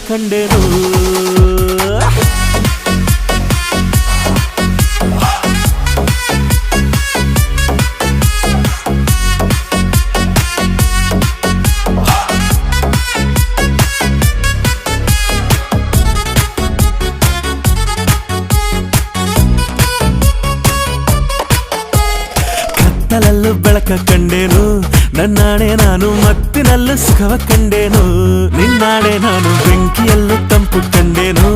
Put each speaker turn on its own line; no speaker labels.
ಕಂಡೆನು ಕತ್ತಲಲ್ಲೂ ಬೆಳಕ ಕಂಡೇನು ನನ್ನಾಣೆ ನಾನು ಮತ್ತಿನಲ್ಲೂ ಸುಖವ ಕಂಡೇನು ನಿನ್ನಾಣೆ ನಾನು ಬೆಂಕಿಯಲ್ಲೂ ತಂಪು ಕಂಡೇನು